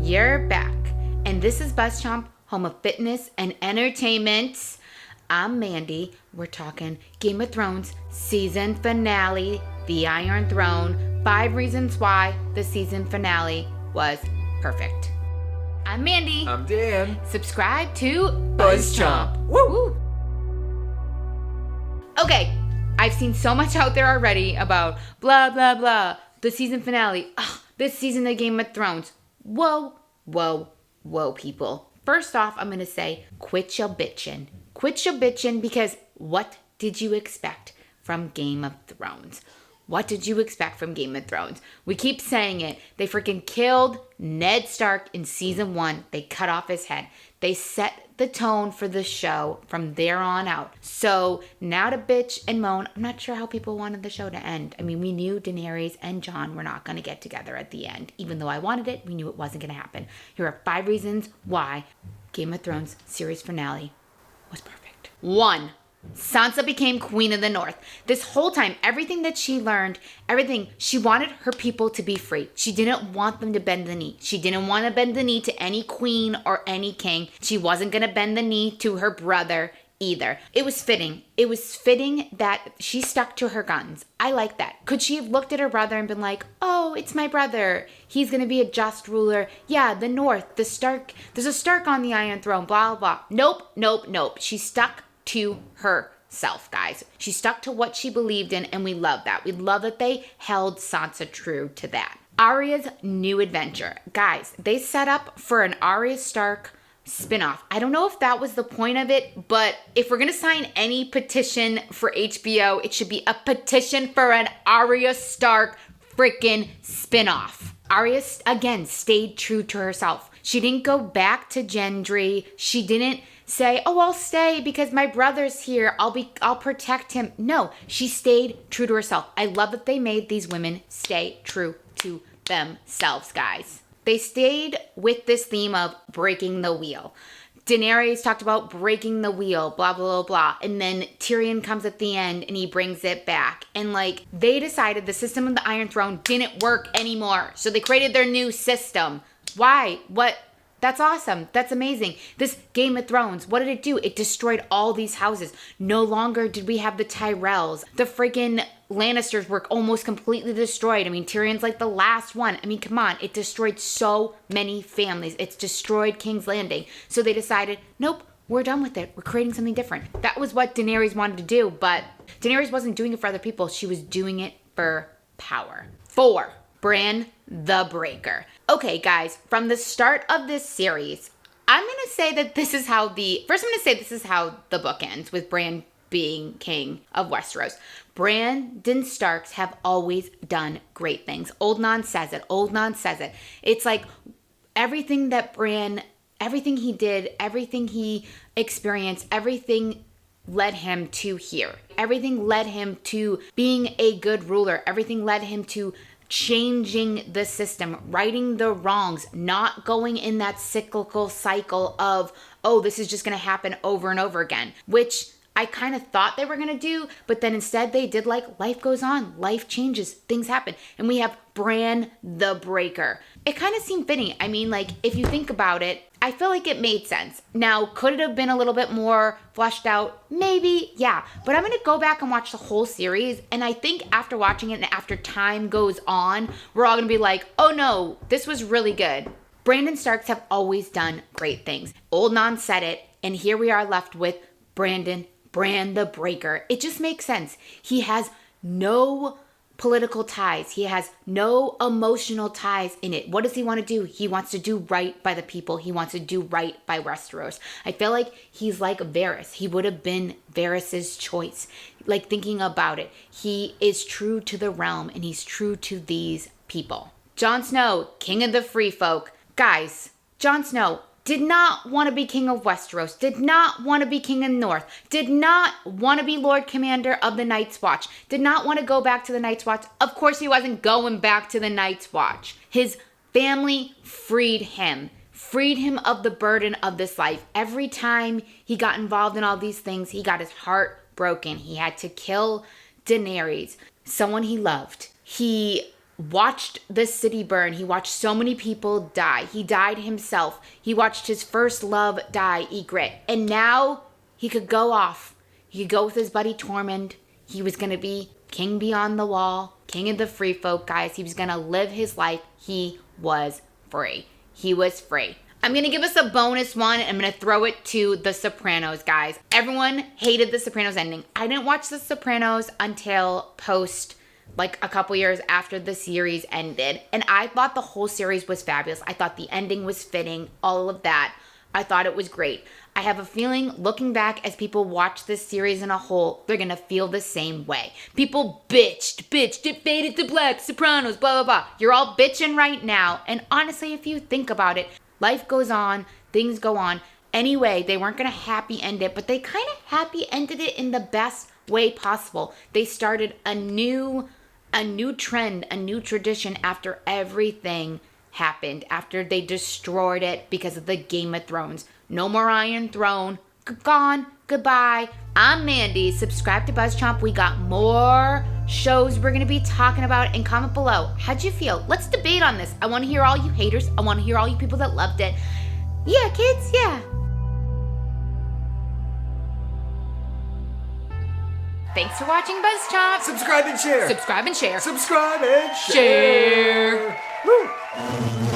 You're back. And this is BuzzChomp, home of fitness and entertainment. I'm Mandy. We're talking Game of Thrones season finale, The Iron Throne. 5 reasons why the season finale was perfect. I'm Mandy. I'm Dan. Subscribe to BuzzChomp. Woo! Okay, I've seen so much out there already about blah, blah, blah. The season finale. Ugh, this season of Game of Thrones. Whoa, people. First off, I'm going to say, quit your bitchin'. Quit your bitchin' because what did you expect from Game of Thrones? What did you expect from Game of Thrones? We keep saying it. They freaking killed Ned Stark in season 1. They cut off his head. They set the tone for the show from there on out. So now to bitch and moan, I'm not sure how people wanted the show to end. I mean, we knew Daenerys and Jon were not going to get together at the end. Even though I wanted it, we knew it wasn't going to happen. Here are 5 reasons why Game of Thrones series finale was perfect. 1. Sansa became Queen of the North. This whole time, everything that she learned, she wanted her people to be free. She didn't want them to bend the knee. She didn't want to bend the knee to any queen or any king. She wasn't going to bend the knee to her brother either. It was fitting. It was fitting that she stuck to her guns. I like that. Could she have looked at her brother and been like, oh, it's my brother. He's going to be a just ruler. Yeah, the North, the Stark. There's a Stark on the Iron Throne, blah, blah, blah. Nope. She stuck to herself, guys. She stuck to what she believed in, and we love that. We love that they held Sansa true to that. Arya's new adventure. Guys, they set up for an Arya Stark spinoff. I don't know if that was the point of it, but if we're going to sign any petition for HBO, it should be a petition for an Arya Stark freaking spinoff. Arya, again, stayed true to herself. She didn't go back to Gendry. She didn't say, oh, I'll stay because my brother's here. I'll protect him. No, she stayed true to herself. I love that they made these women stay true to themselves, guys. They stayed with this theme of breaking the wheel. Daenerys talked about breaking the wheel, blah, blah, blah, blah. And then Tyrion comes at the end and he brings it back. And they decided the system of the Iron Throne didn't work anymore. So they created their new system. Why? What? That's awesome. That's amazing. This Game of Thrones, what did it do? It destroyed all these houses. No longer did we have the Tyrells. The freaking Lannisters were almost completely destroyed. I mean, Tyrion's like the last one. I mean, come on. It destroyed so many families. It's destroyed King's Landing. So they decided, nope, we're done with it. We're creating something different. That was what Daenerys wanted to do, but Daenerys wasn't doing it for other people. She was doing it for power. 4. Bran the Breaker. Okay, guys, from the start of this series, I'm going to say that this is how the book ends, with Bran being king of Westeros. Brandon Starks have always done great things. Old Non says it. It's like everything that Bran, everything he did, everything he experienced, everything led him to here. Everything led him to being a good ruler. Everything led him to changing the system, righting the wrongs, not going in that cyclical cycle of, oh, this is just going to happen over and over again, which I kind of thought they were going to do, but then instead they did life goes on, life changes, things happen. And we have Bran the Breaker. It kind of seemed fitting. I mean, if you think about it, I feel like it made sense. Now, could it have been a little bit more fleshed out? Maybe, yeah. But I'm going to go back and watch the whole series. And I think after watching it and after time goes on, we're all going to be like, oh no, this was really good. Brandon Starks have always done great things. Old Non said it. And here we are left with Bran the Breaker. It just makes sense. He has no political ties. He has no emotional ties in it. What does he want to do? He wants to do right by the people. He wants to do right by Westeros. I feel like he's like Varys. He would have been Varys's choice. Thinking about it, he is true to the realm and he's true to these people. Jon Snow, king of the free folk. Guys, Jon Snow did not want to be king of Westeros, did not want to be king of the North, did not want to be Lord Commander of the Night's Watch, did not want to go back to the Night's Watch. Of course he wasn't going back to the Night's Watch. His family freed him of the burden of this life. Every time he got involved in all these things, he got his heart broken. He had to kill Daenerys, someone he loved. He watched the city burn. He watched so many people die. He died himself. He watched his first love die, Ygritte. And now he could go off. He could go with his buddy Tormund. He was going to be king beyond the wall, king of the free folk, guys. He was going to live his life. He was free. He was free. I'm going to give us a bonus one. I'm going to throw it to The Sopranos, guys. Everyone hated The Sopranos ending. I didn't watch The Sopranos until like a couple years after the series ended. And I thought the whole series was fabulous. I thought the ending was fitting, all of that. I thought it was great. I have a feeling, looking back, as people watch this series in a whole, they're going to feel the same way. People bitched, it faded to black, Sopranos, blah, blah, blah. You're all bitching right now. And honestly, if you think about it, life goes on, things go on. Anyway, they weren't going to happy end it, but they kind of happy ended it in the best way possible. They started a new trend, a new tradition after everything happened, after they destroyed it because of the Game of Thrones. No more Iron Throne. Gone. Goodbye. I'm Mandy. Subscribe to BuzzChomp. We got more shows we're going to be talking about, and comment below. How'd you feel? Let's debate on this. I want to hear all you haters. I want to hear all you people that loved it. Yeah, kids. Yeah. Thanks for watching BuzzChomp. Subscribe and share. Subscribe and share. Subscribe and share. Share. Woo.